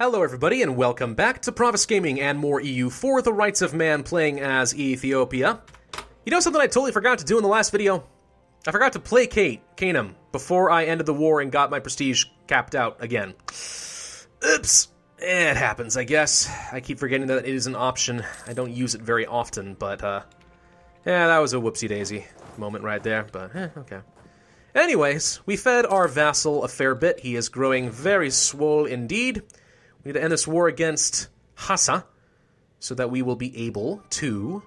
Hello everybody and welcome back to Pravus Gaming and more EU for the Rights of Man playing as Ethiopia. You know something I totally forgot to do in the last video? I forgot to placate Canaan before I ended the war and got my prestige capped out again. Oops. It happens, I guess. I keep forgetting that it is an option. I don't use it very often, but yeah, that was a whoopsie-daisy moment right there, but okay. Anyways, we fed our vassal a fair bit. He is growing very swole indeed. We need to end this war against Hassa so that we will be able to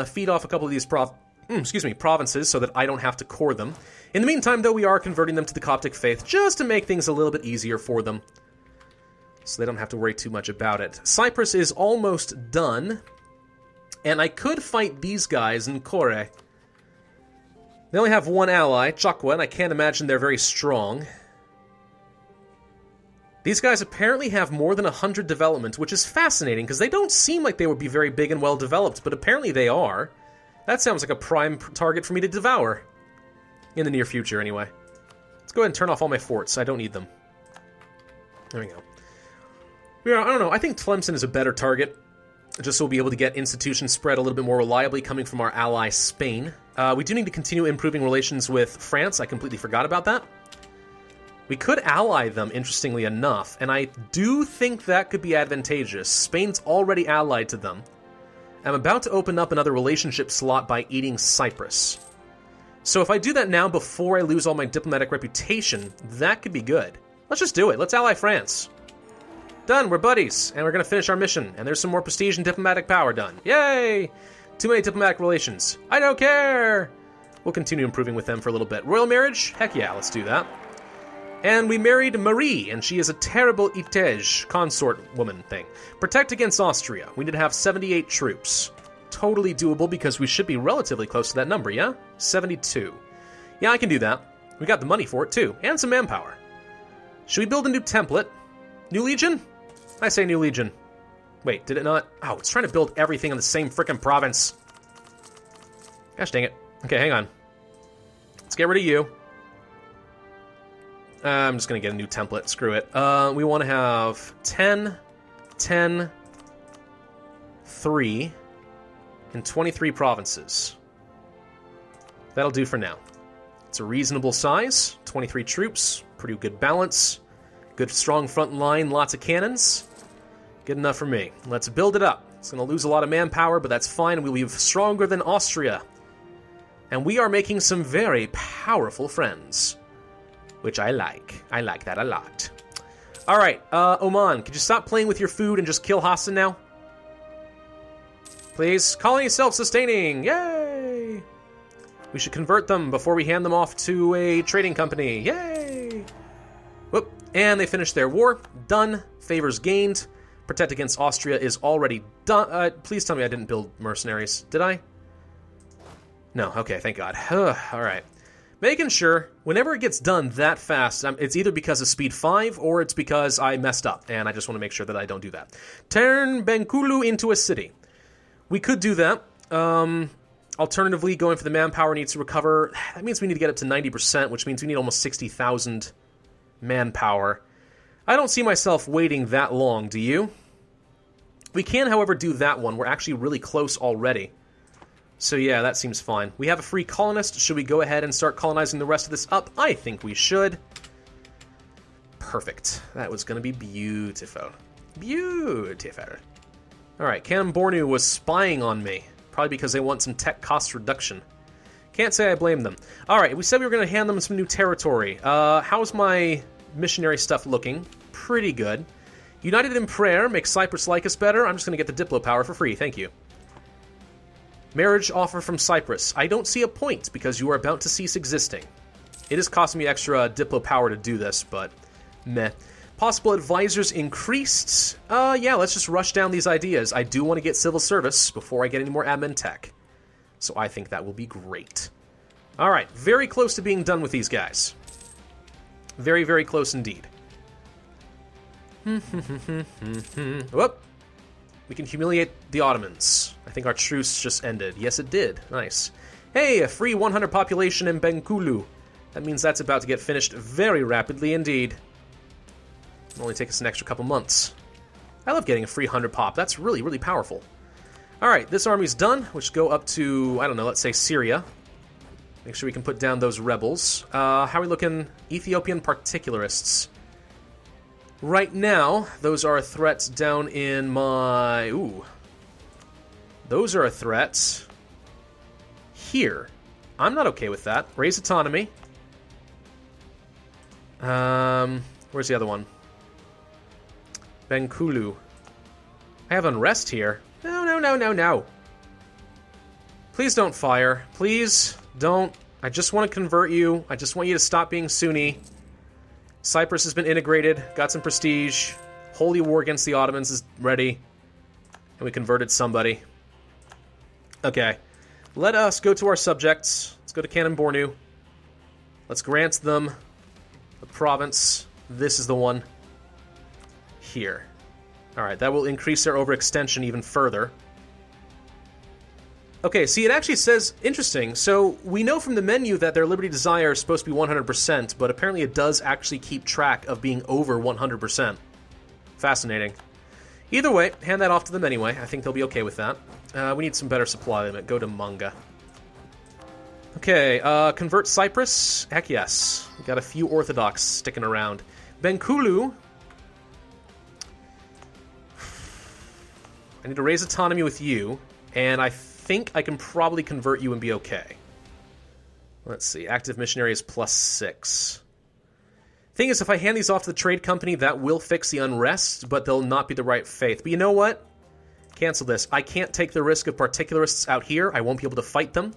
feed off a couple of these provinces so that I don't have to core them. In the meantime, though, we are converting them to the Coptic faith just to make things a little bit easier for them so they don't have to worry too much about it. Cyprus is almost done, and I could fight these guys in Kore. They only have one ally, Chakwa, and I can't imagine they're very strong. These guys apparently have more than 100 development, which is fascinating, because they don't seem like they would be very big and well-developed, but apparently they are. That sounds like a prime target for me to devour. In the near future, anyway. Let's go ahead and turn off all my forts. I don't need them. There we go. Yeah, I don't know. I think Tlemcen is a better target, just so we'll be able to get institutions spread a little bit more reliably coming from our ally, Spain. We do need to continue improving relations with France. I completely forgot about that. We could ally them, interestingly enough, and I do think that could be advantageous. Spain's already allied to them. I'm about to open up another relationship slot by eating Cyprus. So if I do that now before I lose all my diplomatic reputation, that could be good. Let's just do it. Let's ally France. Done, we're buddies, and we're going to finish our mission, and there's some more prestige and diplomatic power done. Yay! Too many diplomatic relations. I don't care! We'll continue improving with them for a little bit. Royal marriage? Heck yeah, let's do that. And we married Marie, and she is a terrible Itej consort woman thing. Protect against Austria. We need to have 78 troops. Totally doable because we should be relatively close to that number, yeah? 72. Yeah, I can do that. We got the money for it, too, and some manpower. Should we build a new template? New Legion? I say New Legion. Wait, did it not? Oh, it's trying to build everything in the same frickin' province. Gosh dang it. Okay, hang on. Let's get rid of you. I'm just going to get a new template. Screw it. We want to have 10, 10, 3, and 23 provinces. That'll do for now. It's a reasonable size. 23 troops. Pretty good balance. Good strong front line. Lots of cannons. Good enough for me. Let's build it up. It's going to lose a lot of manpower, but that's fine. We'll be stronger than Austria. And we are making some very powerful friends. Which I like. I like that a lot. Alright, Oman, could you stop playing with your food and just kill Hassan now? Please. Colony self-sustaining! Yay! We should convert them before we hand them off to a trading company. Yay! Whoop. And they finished their war. Done. Favors gained. Protect against Austria is already done. Please tell me I didn't build mercenaries. Did I? No. Okay, thank God. Alright. Making sure, whenever it gets done that fast, it's either because of speed 5 or it's because I messed up, and I just want to make sure that I don't do that. Turn Bengkulu into a city. We could do that. Alternatively, going for the manpower needs to recover. That means we need to get up to 90%, which means we need almost 60,000 manpower. I don't see myself waiting that long, do you? We can, however, do that one. We're actually really close already. So yeah, that seems fine. We have a free colonist. Should we go ahead and start colonizing the rest of this up? I think we should. Perfect. That was going to be beautiful. Beautiful. Alright, Kanem-Bornu was spying on me. Probably because they want some tech cost reduction. Can't say I blame them. Alright, we said we were going to hand them some new territory. How's my missionary stuff looking? Pretty good. United in prayer, make Cyprus like us better. I'm just going to get the Diplo power for free, thank you. Marriage offer from Cyprus. I don't see a point because you are about to cease existing. It is costing me extra Diplo power to do this, but meh. Possible advisors increased. Yeah, let's just rush down these ideas. I do want to get civil service before I get any more admin tech. So I think that will be great. Alright, very close to being done with these guys. Very, very close indeed. Whoop. We can humiliate the Ottomans. I think our truce just ended. Yes, it did. Nice. Hey, a free 100 population in Bengkulu. That means that's about to get finished very rapidly indeed. It'll only take us an extra couple months. I love getting a free 100 pop. That's really, really powerful. Alright, this army's done. Which go up to, I don't know, let's say Syria. Make sure we can put down those rebels. How are we looking? Ethiopian particularists. Right now, those are threats down in my... Ooh. Those are a threat. Here. I'm not okay with that. Raise autonomy. Where's the other one? Benkulu. I have unrest here. No, no, no, no, no. Please don't fire. Please don't. I just want to convert you. I just want you to stop being Sunni. Cyprus has been integrated. Got some prestige. Holy war against the Ottomans is ready. And we converted somebody. Okay. Let us go to our subjects. Let's go to Kanem Bornu. Let's grant them a province. This is the one. Here. Alright, that will increase their overextension even further. Okay, see, it actually says... Interesting. So, we know from the menu that their Liberty Desire is supposed to be 100%, but apparently it does actually keep track of being over 100%. Fascinating. Either way, hand that off to them anyway. I think they'll be okay with that. We need some better supply limit. Go to Manga. Okay, convert Cyprus? Heck yes. We got a few Orthodox sticking around. Benkulu... I need to raise autonomy with you, and I think I can probably convert you and be okay. Let's see, active missionary is +6. Thing is, if I hand these off to the trade company, that will fix the unrest, but they'll not be the right faith. But you know what? Cancel this. I can't take the risk of particularists out here. I won't be able to fight them.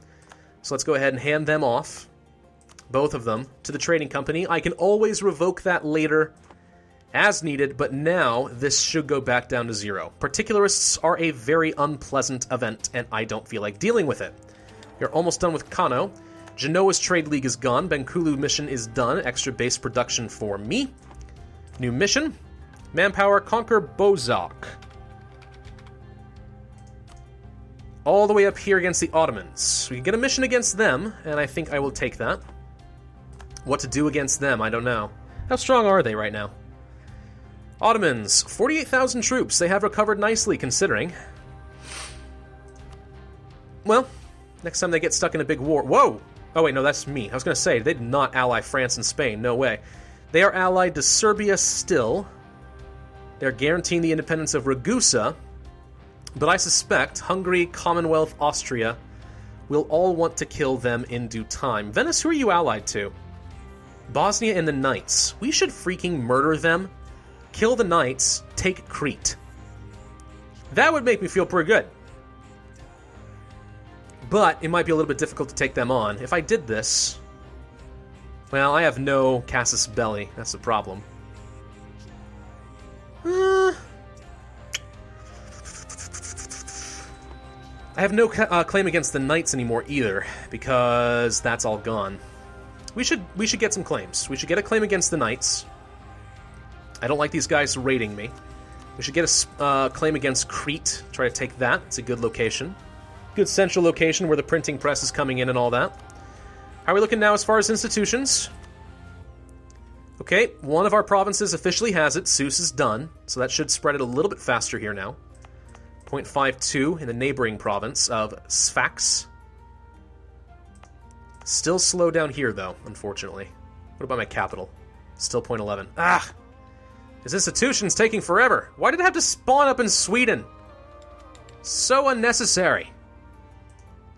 So let's go ahead and hand them off, both of them, to the trading company. I can always revoke that later as needed, but now this should go back down to 0. Particularists are a very unpleasant event, and I don't feel like dealing with it. You're almost done with Kano. Genoa's Trade League is gone. Benkulu mission is done. Extra base production for me. New mission. Manpower, conquer Bozak. All the way up here against the Ottomans. We can get a mission against them, and I think I will take that. What to do against them, I don't know. How strong are they right now? Ottomans, 48,000 troops. They have recovered nicely, considering. Well, next time they get stuck in a big war... Whoa! Oh, wait, no, that's me. I was going to say, they did not ally France and Spain. No way. They are allied to Serbia still. They're guaranteeing the independence of Ragusa. But I suspect Hungary, Commonwealth, Austria will all want to kill them in due time. Venice, who are you allied to? Bosnia and the Knights. We should freaking murder them. Kill the Knights, take Crete. That would make me feel pretty good. But it might be a little bit difficult to take them on. If I did this... Well, I have no casus belli. That's the problem. I have no claim against the Knights anymore either, because that's all gone. We should get some claims. We should get a claim against the Knights. I don't like these guys raiding me. We should get a claim against Crete. Try to take that. It's a good location. Good central location where the printing press is coming in and all that. How are we looking now as far as institutions? Okay, one of our provinces officially has it. Sousse is done. So that should spread it a little bit faster here now. 0.52 in the neighboring province of Sfax. Still slow down here, though, unfortunately. What about my capital? Still 0.11. Ah! This institution's taking forever. Why did it have to spawn up in Sweden? So unnecessary.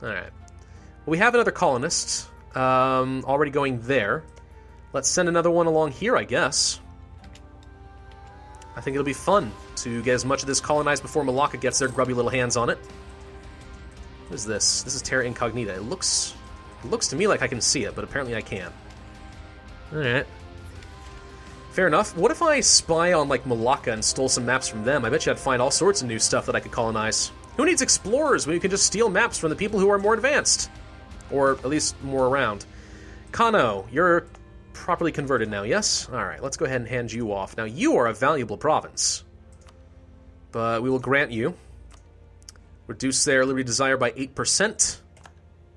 Alright. Well, we have another colonist already going there. Let's send another one along here, I guess. I think it'll be fun to get as much of this colonized before Malacca gets their grubby little hands on it. What is this? This is Terra Incognita. It looks to me like I can see it, but apparently I can't. Alright. Fair enough. What if I spy on, like, Malacca and stole some maps from them? I bet you I'd find all sorts of new stuff that I could colonize. Who needs explorers when you can just steal maps from the people who are more advanced? Or at least more around. Kano, you're properly converted now, yes? Alright, let's go ahead and hand you off. Now, you are a valuable province. But we will grant you. Reduce their Liberty Desire by 8%.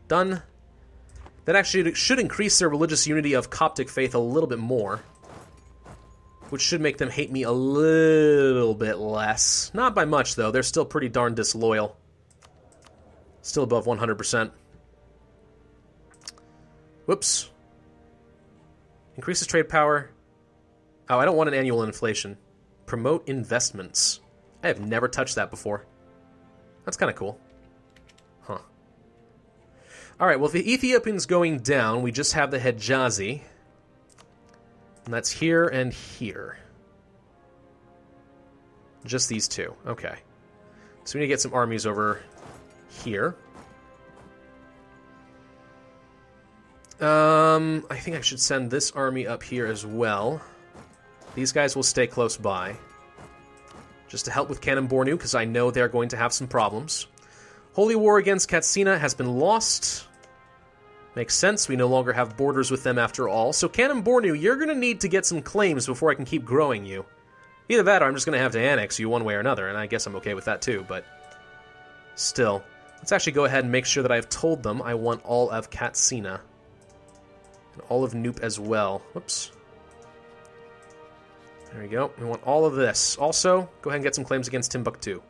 Done. That actually should increase their religious unity of Coptic faith a little bit more. which should make them hate me a little bit less. Not by much, though. They're still pretty darn disloyal. Still above 100%. Whoops. Increases trade power. Oh, I don't want an annual inflation. Promote investments. I have never touched that before. That's kind of cool. Huh. Alright, well, if the Ethiopian's going down, we just have the Hejazi. And that's here and here. Just these two. Okay. So we need to get some armies over here. I think I should send this army up here as well. These guys will stay close by. Just to help with Cannon Bornu, because I know they're going to have some problems. Holy War against Katsina has been lost. Makes sense, we no longer have borders with them after all. So Cannon Bornu, you're going to need to get some claims before I can keep growing you. Either that or I'm just going to have to annex you one way or another, and I guess I'm okay with that too, but still. Let's actually go ahead and make sure that I've told them I want all of Katsina. And all of Noop as well. Whoops. There we go. We want all of this. Also, go ahead and get some claims against Timbuktu.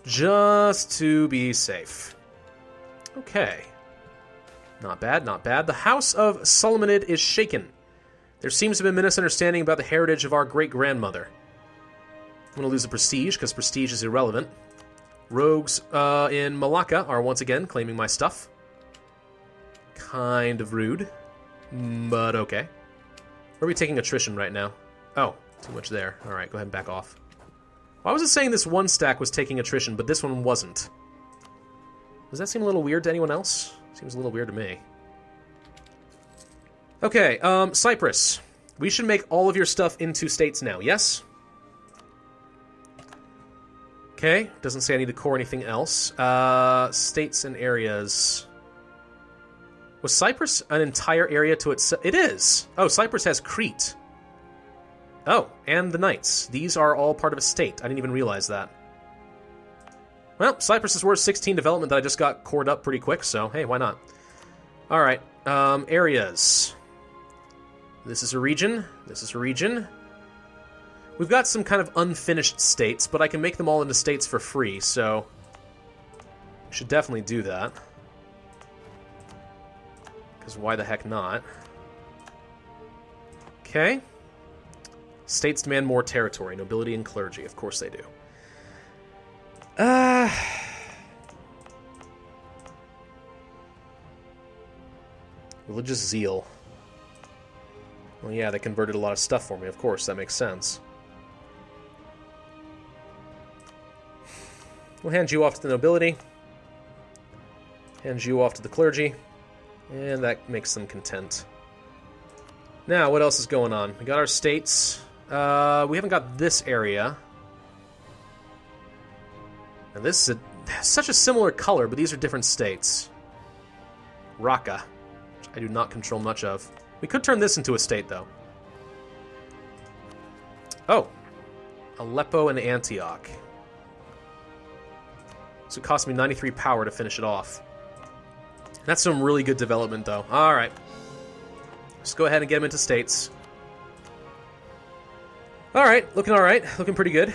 Just to be safe. Okay. Not bad, not bad. The House of Solomonid is shaken. There seems to have been a misunderstanding about the heritage of our great-grandmother. I'm going to lose the prestige, because prestige is irrelevant. Rogues in Malacca are once again claiming my stuff. Kind of rude, but okay. Where are we taking attrition right now? Oh, too much there. Alright, go ahead and back off. Why was it saying this one stack was taking attrition, but this one wasn't? Does that seem a little weird to anyone else? Seems a little weird to me. Okay, Cyprus. We should make all of your stuff into states now, yes? Okay, doesn't say I need to core anything else. States and areas. Was Cyprus an entire area to itself? It is! Oh, Cyprus has Crete. Oh, and the Knights. These are all part of a state. I didn't even realize that. Well, Cyprus is worth 16 development that I just got cored up pretty quick, so hey, why not? Alright, areas. This is a region. This is a region. We've got some kind of unfinished states, but I can make them all into states for free, so we should definitely do that. Because why the heck not? Okay. States demand more territory, nobility and clergy. Of course they do. Religious zeal. Well, yeah, they converted a lot of stuff for me, of course. That makes sense. We'll hand you off to the nobility. Hand you off to the clergy. And that makes them content. Now, what else is going on? We got our states. We haven't got this area. And this is such a similar color, but these are different states. Raqqa, which I do not control much of. We could turn this into a state, though. Oh. Aleppo and Antioch. So it cost me 93 power to finish it off. That's some really good development, though. Alright. Let's go ahead and get them into states. Alright, looking alright. Looking pretty good.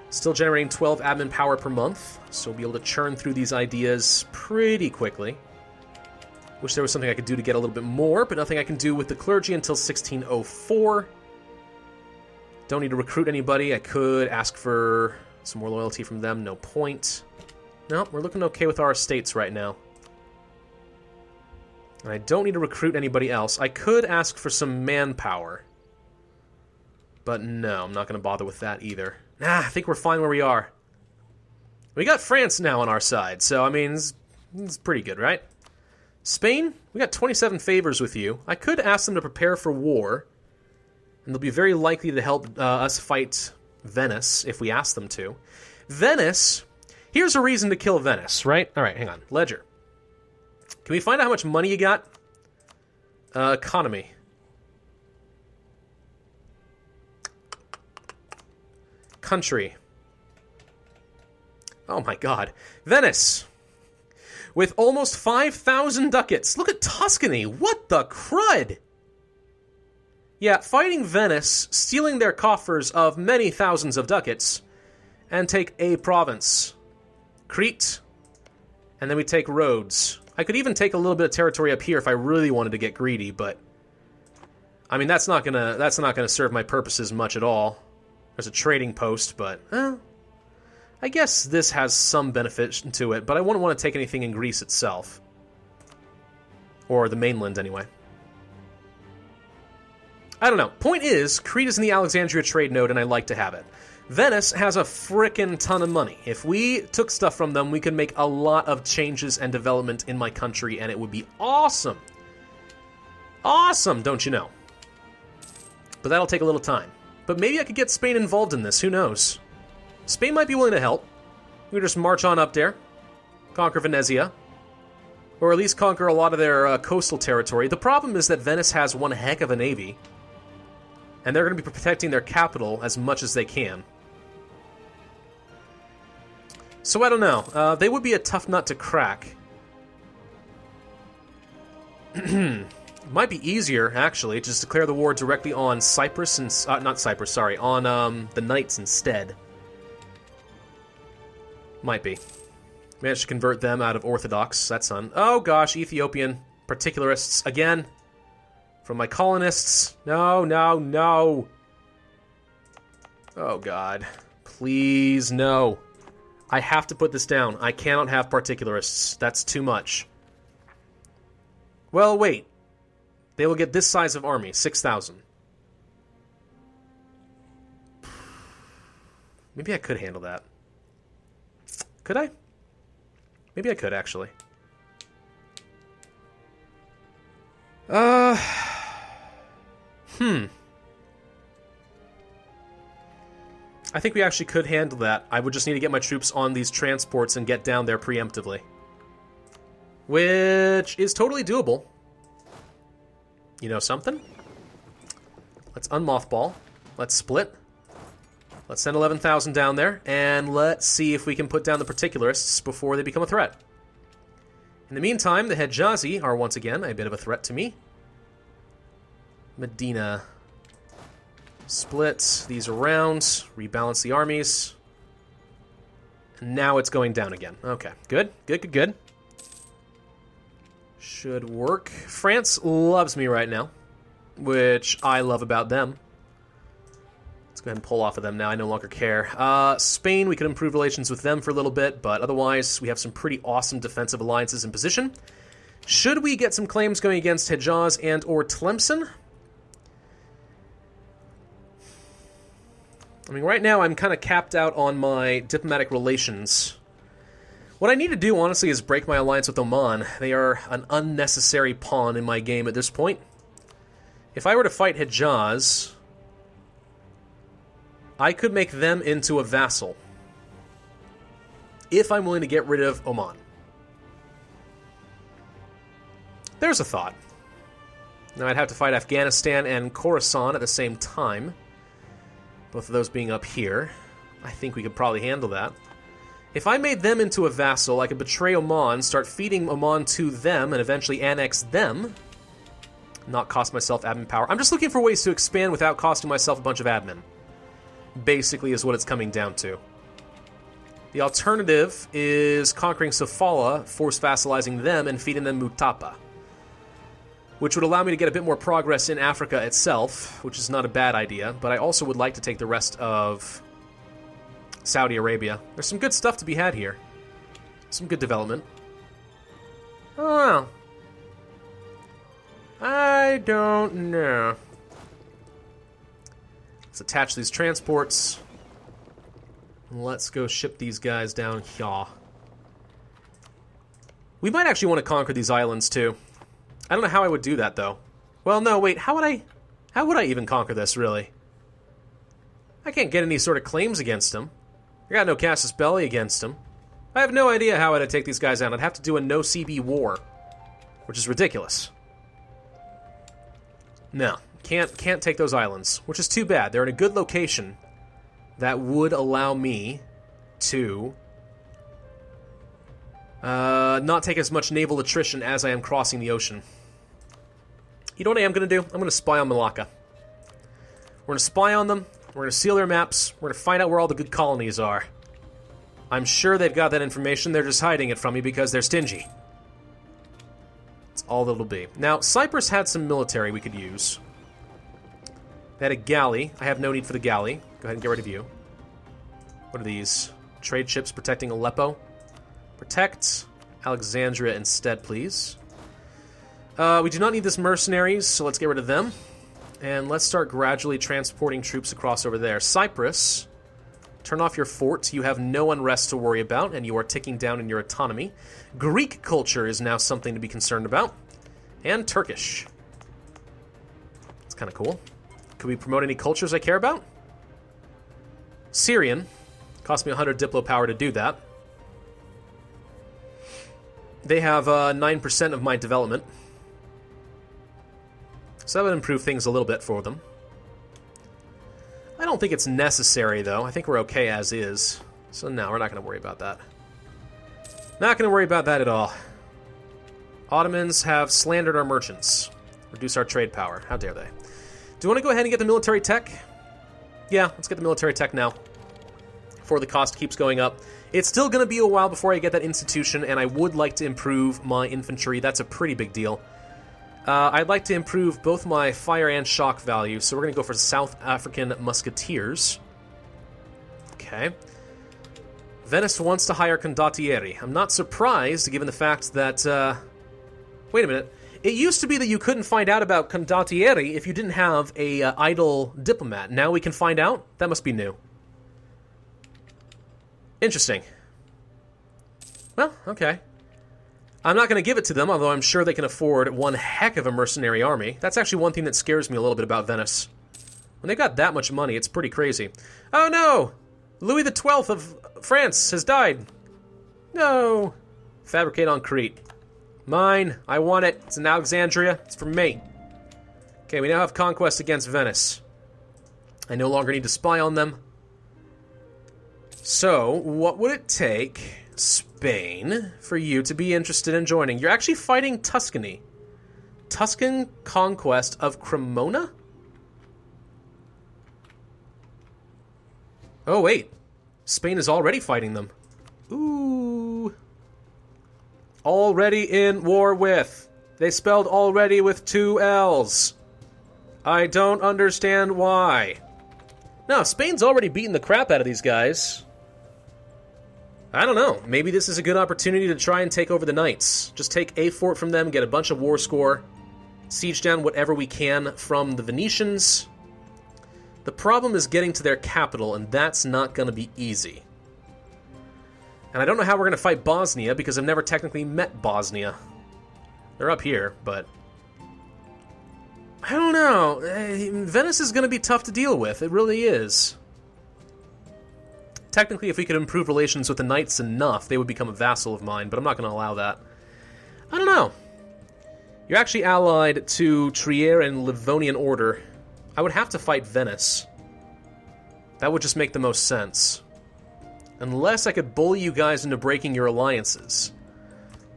Still generating 12 admin power per month, so we'll be able to churn through these ideas pretty quickly. Wish there was something I could do to get a little bit more, but nothing I can do with the clergy until 1604. Don't need to recruit anybody. I could ask for some more loyalty from them. No point. No, we're looking okay with our estates right now. And I don't need to recruit anybody else. I could ask for some manpower. But no, I'm not going to bother with that either. Nah, I think we're fine where we are. We got France now on our side, so, I mean, it's pretty good, right? Spain, we got 27 favors with you. I could ask them to prepare for war, and they'll be very likely to help us fight Venice if we ask them to. Venice, here's a reason to kill Venice, right? All right, hang on. Ledger. Can we find out how much money you got? Economy. Country. Oh my god. Venice. With almost 5,000 ducats. Look at Tuscany. What the crud? Yeah, fighting Venice, stealing their coffers of many thousands of ducats, and take a province. Crete, and then we take Rhodes. I could even take a little bit of territory up here if I really wanted to get greedy, but I mean that's not gonna serve my purposes much at all. There's a trading post, but I guess this has some benefit to it, but I wouldn't want to take anything in Greece itself. Or the mainland, anyway. I don't know. Point is, Crete is in the Alexandria trade node, and I like to have it. Venice has a frickin' ton of money. If we took stuff from them, we could make a lot of changes and development in my country, and it would be awesome. Awesome, don't you know? But that'll take a little time. But maybe I could get Spain involved in this, who knows? Spain might be willing to help. We could just march on up there, conquer Venezia, or at least conquer a lot of their coastal territory. The problem is that Venice has one heck of a navy, and they're going to be protecting their capital as much as they can. So I don't know. They would be a tough nut to crack. Might be easier, actually, just declare the war directly on Cyprus and... not Cyprus, sorry. On the Knights instead. Might be. Managed to convert them out of Orthodox. That's fun. Oh gosh, Ethiopian particularists again. From my colonists. No, no, no. Oh god. Please, no. I have to put this down. I cannot have particularists. That's too much. Well, wait. They will get this size of army, 6,000. Maybe I could handle that. Could I? Maybe I could, actually. I think we actually could handle that. I would just need to get my troops on these transports and get down there preemptively. Which is totally doable. You know something? Let's unmothball. Let's split. Let's send 11,000 down there, and let's see if we can put down the particularists before they become a threat. In the meantime, the Hejazi are once again a bit of a threat to me. Medina. Split these around, rebalance the armies. And now it's going down again. Okay, good, good, good, good. Should work. France loves me right now, which I love about them. Let's go ahead and pull off of them now. I no longer care. Spain, we could improve relations with them for a little bit, but otherwise we have some pretty awesome defensive alliances in position. Should we get some claims going against Hejaz and or Tlemcen? I mean, right now I'm kind of capped out on my diplomatic relations. What I need to do, honestly, is break my alliance with Oman. They are an unnecessary pawn in my game at this point. If I were to fight Hejaz, I could make them into a vassal. If I'm willing to get rid of Oman. There's a thought. Now I'd have to fight Afghanistan and Khorasan at the same time. Both of those being up here. I think we could probably handle that. If I made them into a vassal, I could betray Oman, start feeding Oman to them, and eventually annex them. Not cost myself admin power. I'm just looking for ways to expand without costing myself a bunch of admin. Basically is what it's coming down to. The alternative is conquering Sofala, force vassalizing them, and feeding them Mutapa. Which would allow me to get a bit more progress in Africa itself, which is not a bad idea, but I also would like to take the rest of Saudi Arabia. There's some good stuff to be had here. Some good development. Oh. I don't know. Let's attach these transports. Let's go ship these guys down here. We might actually want to conquer these islands too. I don't know how I would do that though. Well, no, wait, how would I even conquer this, really? I can't get any sort of claims against them. I got no casus belli against them. I have no idea how I'd take these guys out. I'd have to do a no CB war, which is ridiculous. No, can't take those islands, which is too bad. They're in a good location that would allow me to not take as much naval attrition as I am crossing the ocean. You know what I am going to do? I'm going to spy on Malacca. We're going to spy on them. We're going to seal their maps. We're going to find out where all the good colonies are. I'm sure they've got that information. They're just hiding it from me because they're stingy. That's all it'll be. Now, Cyprus had some military we could use. They had a galley. I have no need for the galley. Go ahead and get rid of you. What are these? Trade ships protecting Aleppo. Protect Alexandria instead, please. We do not need this mercenaries, so let's get rid of them. And let's start gradually transporting troops across over there. Cyprus, turn off your fort. You have no unrest to worry about, and you are ticking down in your autonomy. Greek culture is now something to be concerned about. And Turkish. It's kind of cool. Could we promote any cultures I care about? Syrian. Cost me 100 Diplo power to do that. They have 9% of my development. So that would improve things a little bit for them. I don't think it's necessary, though. I think we're okay as is. So no, we're not going to worry about that. Not going to worry about that at all. Ottomans have slandered our merchants. Reduce our trade power. How dare they? Do you want to go ahead and get the military tech? Yeah, let's get the military tech now. Before the cost keeps going up. It's still going to be a while before I get that institution, and I would like to improve my infantry. That's a pretty big deal. I'd like to improve both my fire and shock value, so we're going to go for South African musketeers. Okay. Venice wants to hire condottieri. I'm not surprised, given the fact that... wait a minute. It used to be that you couldn't find out about condottieri if you didn't have a idle diplomat. Now we can find out? That must be new. Interesting. Well, okay. I'm not going to give it to them, although I'm sure they can afford one heck of a mercenary army. That's actually one thing that scares me a little bit about Venice. When they've got that much money, it's pretty crazy. Oh no! Louis XII of France has died. No! Fabricate on Crete. Mine. I want it. It's in Alexandria. It's for me. Okay, we now have conquest against Venice. I no longer need to spy on them. So, what would it take, Spain, for you to be interested in joining? You're actually fighting Tuscany. Tuscan conquest of Cremona? Oh, wait. Spain is already fighting them. Ooh. Already in war with. They spelled already with 2 L's. I don't understand why. No, Spain's already beaten the crap out of these guys. I don't know. Maybe this is a good opportunity to try and take over the Knights. Just take a fort from them, get a bunch of war score, siege down whatever we can from the Venetians. The problem is getting to their capital, and that's not going to be easy. And I don't know how we're going to fight Bosnia, because I've never technically met Bosnia. They're up here, but... I don't know. Venice is going to be tough to deal with. It really is. Technically, if we could improve relations with the Knights enough, they would become a vassal of mine, but I'm not going to allow that. I don't know. You're actually allied to Trier and Livonian Order. I would have to fight Venice. That would just make the most sense. Unless I could bully you guys into breaking your alliances.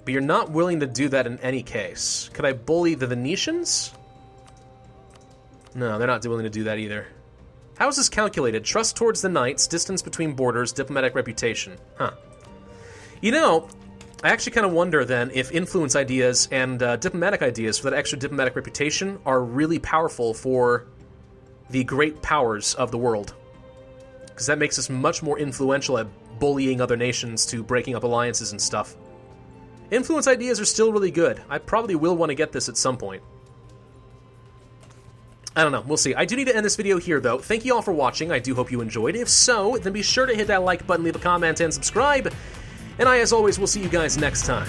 But you're not willing to do that in any case. Could I bully the Venetians? No, they're not willing to do that either. How is this calculated? Trust towards the Knights, distance between borders, diplomatic reputation. Huh. You know, I actually kind of wonder then if influence ideas and diplomatic ideas for that extra diplomatic reputation are really powerful for the great powers of the world. Because that makes us much more influential at bullying other nations to breaking up alliances and stuff. Influence ideas are still really good. I probably will want to get this at some point. I don't know. We'll see. I do need to end this video here, though. Thank you all for watching. I do hope you enjoyed. If so, then be sure to hit that like button, leave a comment, and subscribe. And I, as always, will see you guys next time.